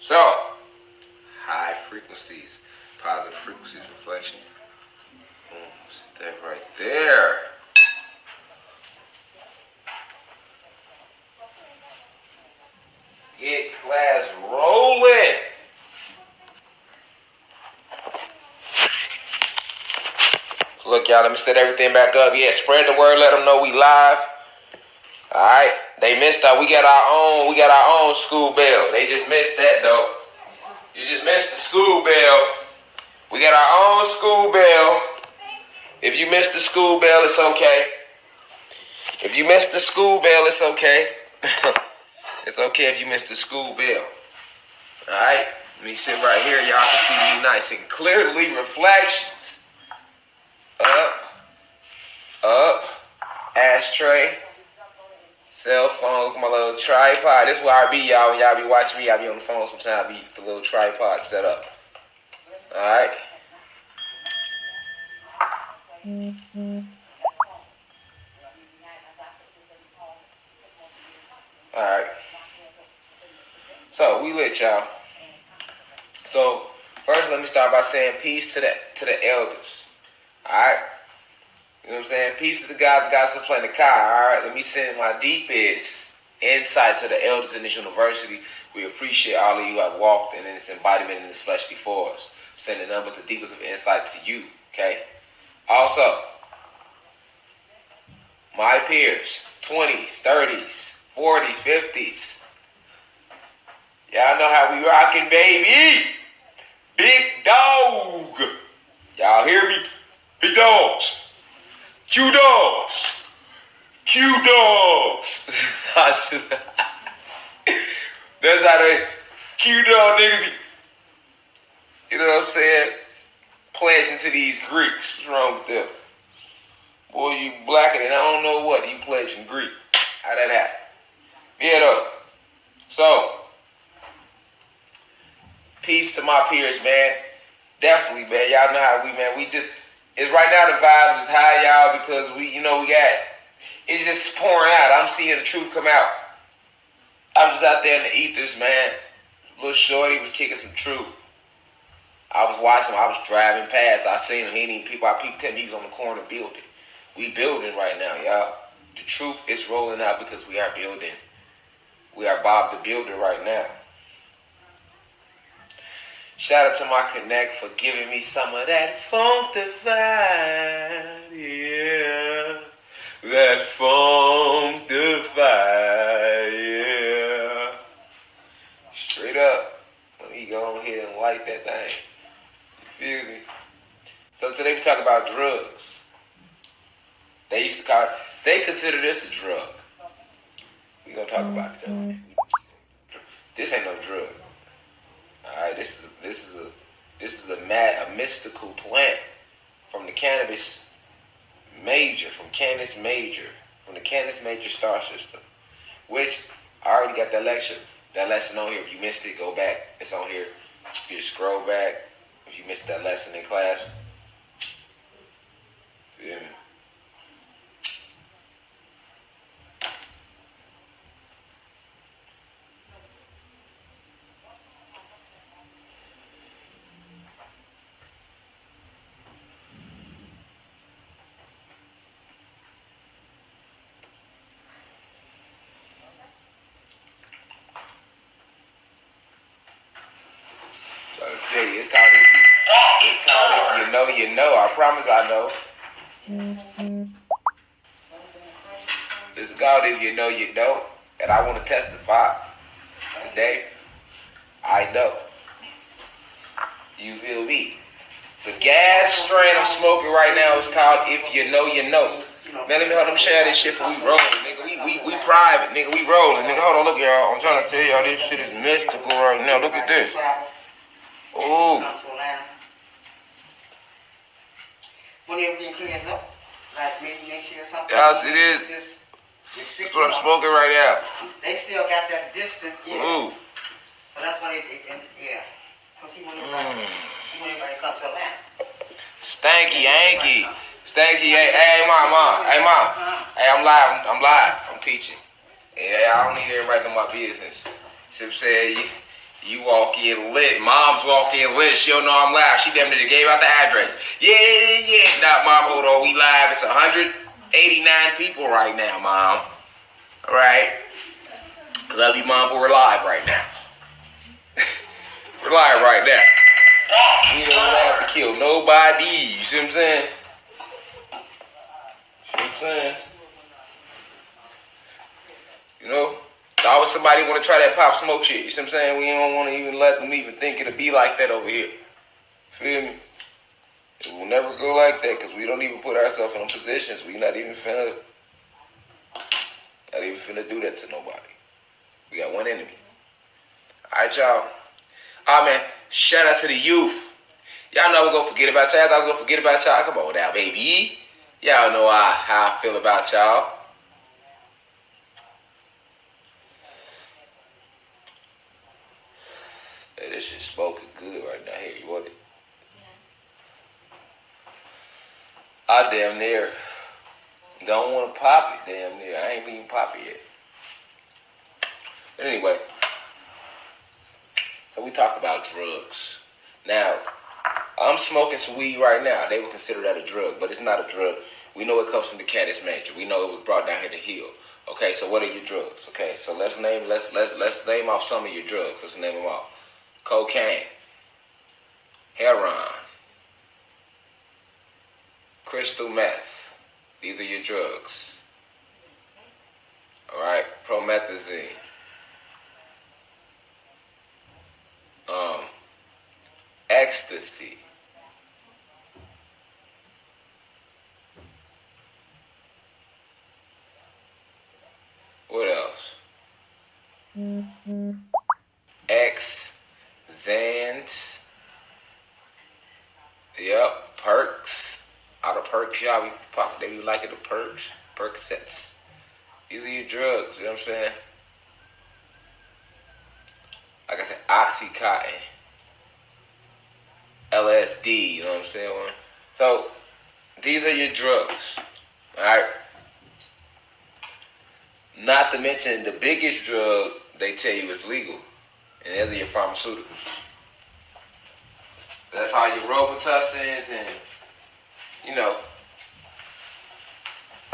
So, high frequencies, positive frequencies, reflection. Sit that right there. Get class rolling. So look, y'all, let me set everything back up. Yeah, spread the word, let them know we live. Alright, they missed out. We got our own school bell. They just missed that though. You just missed the school bell. We got our own school bell. If you missed the school bell, it's okay. If you missed the school bell, it's okay. It's okay if you missed the school bell. Alright, let me sit right here. Y'all can see me nice and clearly. Reflections. Up. Ashtray. Cell phone, look at my little tripod. This is where I be, y'all. When y'all be watching me, I be on the phone sometimes. I be the little tripod set up. Alright. Alright. So we lit, y'all. So first let me start by saying peace to the elders. Alright? You know what I'm saying? Peace to the guys that play the car. Alright, let me send my deepest insight to the elders in this university. We appreciate all of you who have walked in this embodiment in this flesh before us. Sending none but the deepest of insight to you. Okay? Also, my peers, 20s, 30s, 40s, 50s. Y'all know how we rockin', baby. Big dog. Y'all hear me? Big dogs. Q dogs. Q dogs. That's how they Q dog niggas be. You know what I'm saying? Pledging to these Greeks. What's wrong with them? Boy, you blacker than I don't know what. You pledging Greek. How that happen? Yeah, though. So, peace to my peers, man. Definitely, man. Y'all know how we, man. We just, it's right now the vibes is high, y'all, because we got, it's just pouring out. I'm seeing the truth come out. I was out there in the ethers, man. Little shorty was kicking some truth. I was watching him. I was driving past. I seen him. He ain't even people. I peeped him. He was on the corner building. We building right now, y'all. The truth is rolling out because we are building. We are Bob the Builder right now. Shout out to my connect for giving me some of that funkified, yeah. That funkified, yeah. Straight up. Let me go ahead and light that thing. You feel me? So today we talk about drugs. They used to call it, they consider this a drug. We gonna talk about it though. This ain't no drug. Alright, this is a mystical plant from the cannabis major, from the Canis major star system. Which I already got that lesson on here. If you missed it, go back. It's on here. If you scroll back, if you missed that lesson in class. Yeah. It's called if you know, you know. I promise I know. It's called if you know, you don't. And I want to testify today. I know. You feel me? The gas strain I'm smoking right now is called if you know, you know. Man, let me hold them share this shit before we rolling, nigga. We private, nigga. We rolling, nigga. Hold on, look, y'all. I'm trying to tell y'all this shit is mystical right now. Look at this. Oh. When everything clears up, like maybe next year or something. Yes, it is. That's what I'm smoking right now. They still got that distance. Yeah. Ooh. So that's why yeah. So see when everybody comes to Atlanta. Stanky, hey, mom. Hey, I'm live. I'm teaching. Yeah, I don't need everybody to know my business. Sip said, You walk in lit. Mom's walk in lit. She don't know I'm live. She damn near gave out the address. Yeah. Now, Mom, hold on. We live. It's 189 people right now, Mom. All right. Love you, Mom, but we're live right now. We're live right now. We don't have to kill nobody. You see what I'm saying? See what I'm saying? You know? It's always somebody want to try that Pop Smoke shit. You see what I'm saying? We don't want to even let them even think it'll be like that over here. Feel me? It will never go like that because we don't even put ourselves in them positions. We not even finna do that to nobody. We got one enemy. Alright, y'all. Oh man, shout out to the youth. Y'all know we're gonna forget about y'all. I was gonna forget about y'all. Come on now, baby. Y'all know how I feel about y'all. Hey, this shit smoking good right now. Here, you want it? I damn near don't want to pop it. Damn near. I ain't even pop it yet. But anyway, so we talk about drugs. Now, I'm smoking some weed right now. They would consider that a drug, but it's not a drug. We know it comes from the Canis major. We know it was brought down here to heal. Okay, so what are your drugs? Okay, so let's name off some of your drugs. Let's name them off. Cocaine, heroin, crystal meth. These are your drugs. All right, promethazine. Ecstasy. What else? Xans. Yep, perks. All the perks, y'all be popping. They be liking the perks. Percocets. These are your drugs, you know what I'm saying? Like I said, Oxycontin. LSD, you know what I'm saying? So, these are your drugs. Alright? Not to mention the biggest drug they tell you is legal. And those are your pharmaceuticals. That's all your Robitussin and, you know,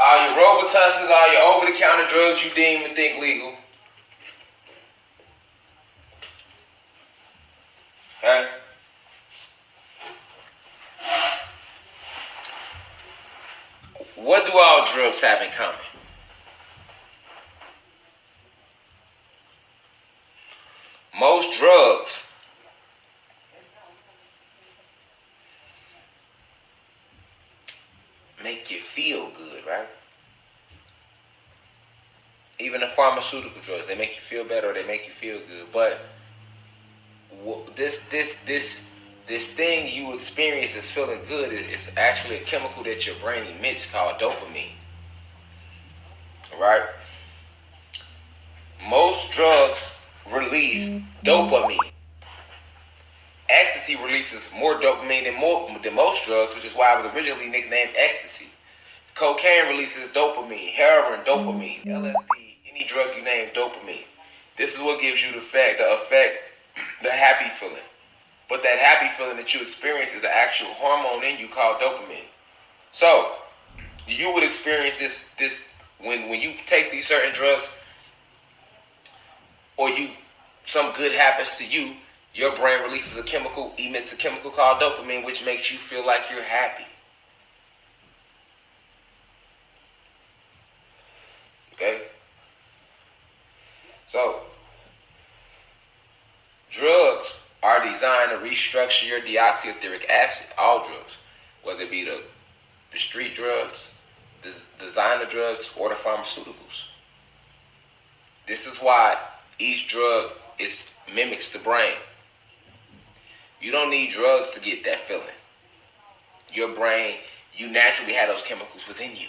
all your Robitussin, all your over-the-counter drugs you deem and think legal. Okay? What do all drugs have in common? Most drugs make you feel good, right? Even the pharmaceutical drugs, they make you feel better or they make you feel good. But this thing you experience as feeling good is actually a chemical that your brain emits called dopamine. Right? Most drugs release dopamine. Ecstasy releases more dopamine than most drugs, which is why it was originally nicknamed ecstasy. Cocaine releases dopamine, heroin, dopamine, LSD, any drug you name, dopamine. This is what gives you the happy feeling. But that happy feeling that you experience is the actual hormone in you called dopamine. So, you would experience this when you take these certain drugs, or some good happens to you, your brain emits a chemical called dopamine, which makes you feel like you're happy. Okay? So, drugs are designed to restructure your deoxyetheric acid, all drugs, whether it be the street drugs, the designer drugs, or the pharmaceuticals. This is why each drug mimics the brain. You don't need drugs to get that feeling. Your brain, you naturally have those chemicals within you.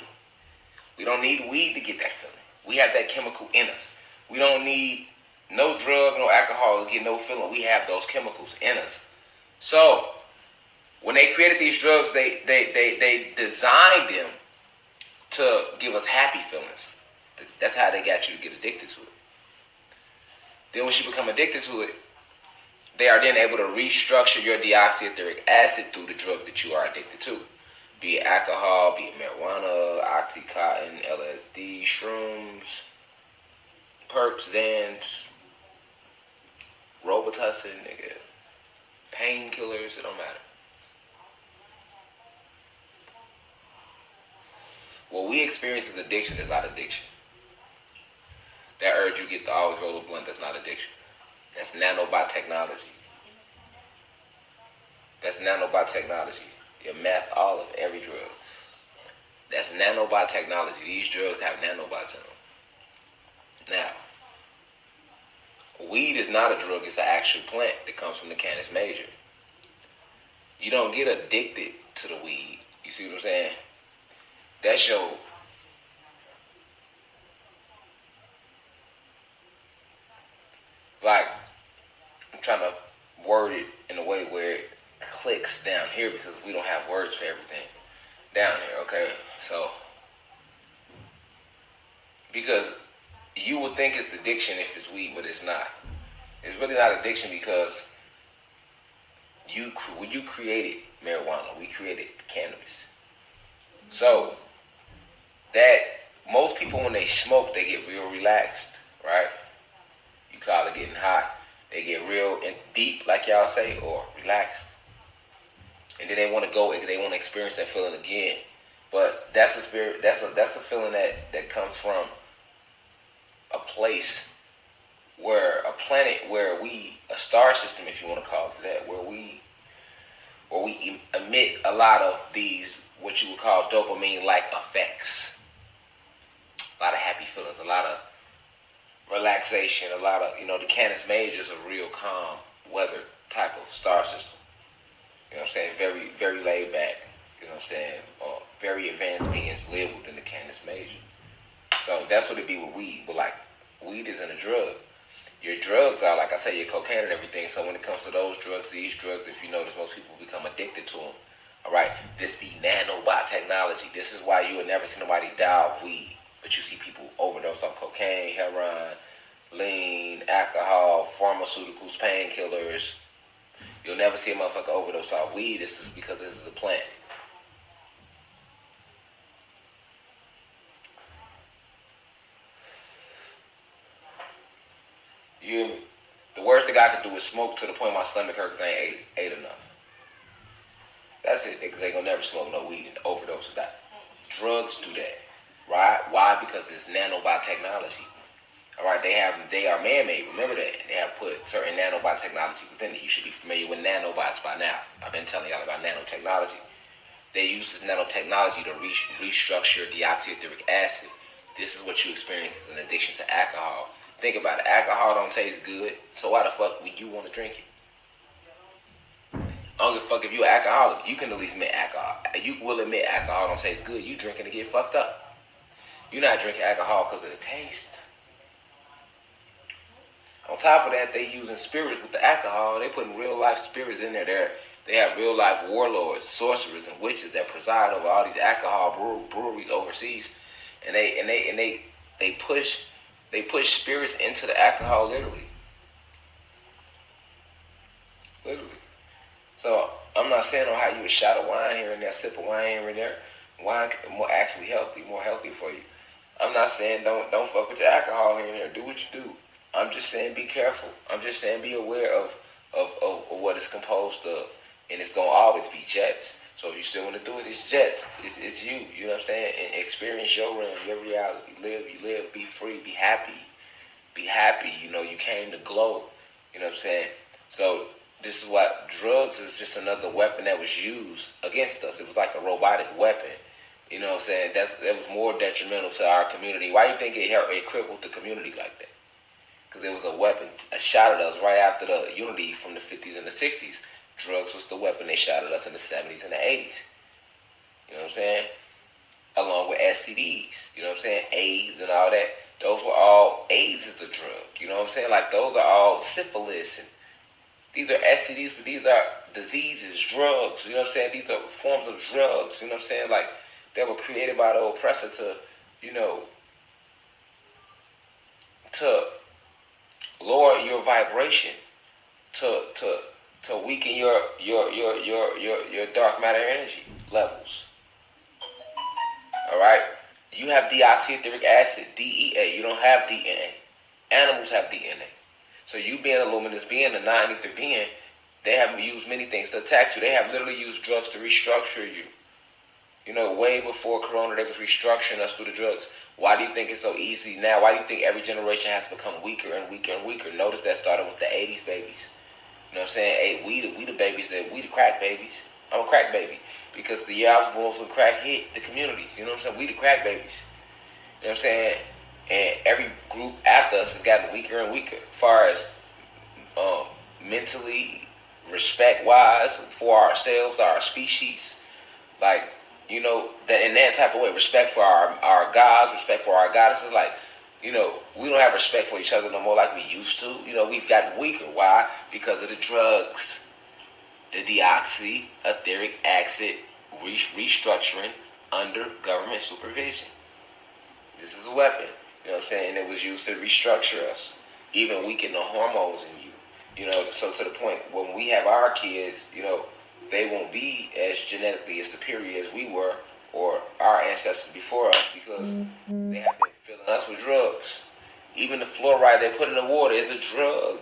We don't need weed to get that feeling. We have that chemical in us. We don't need no drug, no alcohol to get no feeling. We have those chemicals in us. So, when they created these drugs, they designed them to give us happy feelings. That's how they got you to get addicted to it. Then once you become addicted to it, they are then able to restructure your deoxyetheric acid through the drug that you are addicted to. Be it alcohol, be it marijuana, oxycontin, LSD, shrooms, perps, Xans, Robitussin, nigga, painkillers, it don't matter. What we experience as addiction is not addiction. That urge you get to always roll a blunt, that's not addiction. That's nanobotechnology. That's nanobotechnology. Your meth, all of it, every drug. That's nanobotechnology. These drugs have nanobots in them. Now, weed is not a drug, it's an actual plant that comes from the Canis major. You don't get addicted to the weed. You see what I'm saying? That's your... Like, I'm trying to word it in a way where it clicks down here because we don't have words for everything down here, okay? So, because you would think it's addiction if it's weed, but it's not. It's really not addiction because when you created marijuana, we created cannabis. So, that most people when they smoke, they get real relaxed, right? You call it getting high. They get real and deep, like y'all say, or relaxed. And then they want to go, they want to experience that feeling again. But that's a spirit, that's a feeling that comes from a place where, a planet where a star system, if you want to call it that, where we emit a lot of these, what you would call dopamine-like effects. A lot of happy feelings, a lot of relaxation, a lot of, the Canis major is a real calm weather type of star system. You know what I'm saying? Very, very laid back. You know what I'm saying? Very advanced beings live within the Canis major. So that's what it be with weed. But like, weed isn't a drug. Your drugs are, like I say, your cocaine and everything. So when it comes to those drugs, these drugs, if you notice, most people become addicted to them. All right? This be nanobot technology. This is why you would never see nobody die of weed. But you see people overdose on cocaine, heroin, lean, alcohol, pharmaceuticals, painkillers. You'll never see a motherfucker overdose on weed. This is because this is a plant. The worst thing I could do is smoke to the point my stomach hurts because I ain't ate enough. That's it, because they gonna never smoke no weed and overdose or die. Drugs do that. Right? Why? Because it's nanobotechnology. Alright, they are man-made. Remember that. They have put certain nanobotechnology within it. You should be familiar with nanobots by now. I've been telling y'all about nanotechnology. They use this nanotechnology to restructure deoxyetheric acid. This is what you experience in addiction to alcohol. Think about it. Alcohol don't taste good, so why the fuck would you want to drink it? I don't give a fuck if you're an alcoholic. You can at least admit alcohol. You will admit alcohol don't taste good. You drinking to get fucked up. You're not drinking alcohol because of the taste. On top of that, they using spirits with the alcohol. They putting real life spirits in there. They have real life warlords, sorcerers, and witches that preside over all these alcohol breweries overseas, and they push spirits into the alcohol literally. Literally. So I'm not saying on how you a shot of wine here and there, sip of wine here and there. Wine more actually healthy, more healthy for you. I'm not saying don't fuck with your alcohol here and there. Do what you do. I'm just saying be careful. I'm just saying be aware of what it's composed of. And it's going to always be jets. So if you still want to do it, it's jets. It's you. You know what I'm saying? And experience your realm, your reality. You live, be free, be happy. Be happy. You came to glow. You know what I'm saying? So this is what drugs is just another weapon that was used against us. It was like a robotic weapon. You know what I'm saying? That was more detrimental to our community. Why do you think it crippled the community like that? Because it was a weapon, a shot at us right after the unity from the 50s and the 60s. Drugs was the weapon they shot at us in the 70s and the 80s. You know what I'm saying? Along with STDs. You know what I'm saying? AIDS and all that. Those were all, AIDS is a drug. You know what I'm saying? Like those are all syphilis. And these are STDs, but these are diseases, drugs. You know what I'm saying? These are forms of drugs. You know what I'm saying? Like they were created by the oppressor to lower your vibration. to weaken your dark matter energy levels. All right, you have deoxyetheric acid, DEA. You don't have DNA. Animals have DNA. So you being a luminous being, a non-ether being, they have used many things to attack you. They have literally used drugs to restructure you. You know, way before Corona, they was restructuring us through the drugs. Why do you think it's so easy now? Why do you think every generation has to become weaker and weaker and weaker? Notice that started with the 80s babies. You know what I'm saying? Hey, we the babies, we the crack babies. I'm a crack baby. Because the year I was born was when crack hit the communities. You know what I'm saying? We the crack babies. You know what I'm saying? And every group after us has gotten weaker and weaker. As far as mentally, respect-wise, for ourselves, our species. Like, you know, that in that type of way, respect for our gods, respect for our goddesses. Like, you know, we don't have respect for each other no more like we used to. You know, we've gotten weaker. Why? Because of the drugs. The deoxyetheric acid restructuring under government supervision. This is a weapon. You know what I'm saying? And it was used to restructure us. Even weaken the hormones in you. You know, so to the point, when we have our kids, you know, they won't be as genetically as superior as we were or our ancestors before us because they have been filling us with drugs. Even the fluoride they put in the water is a drug.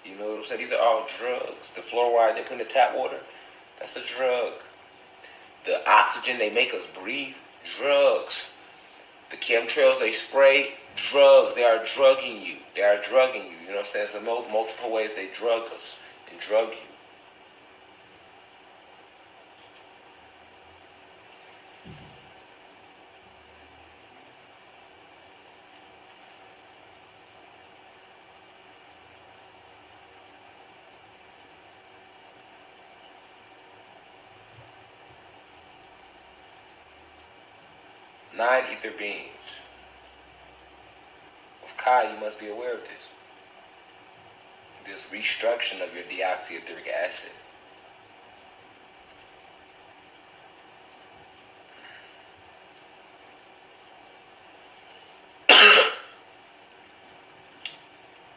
You know what I'm saying? These are all drugs. The fluoride they put in the tap water, that's a drug. The oxygen they make us breathe, drugs. The chemtrails they spray, drugs. They are drugging you. They are drugging you. You know what I'm saying? So multiple ways they drug us and drug you. Nine ether beings. With Kai, you must be aware of this. This restructuring of your deoxyetheric acid.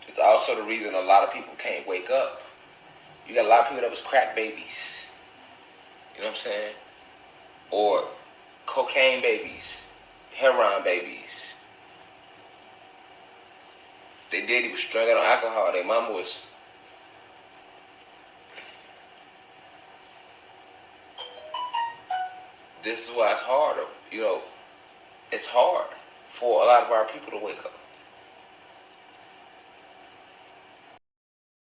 It's also the reason a lot of people can't wake up. You got a lot of people that was crack babies. You know what I'm saying? Or cocaine babies. Heroin babies. They daddy was strung out on alcohol. Their mama was. This is why it's harder. You know, it's hard for a lot of our people to wake up.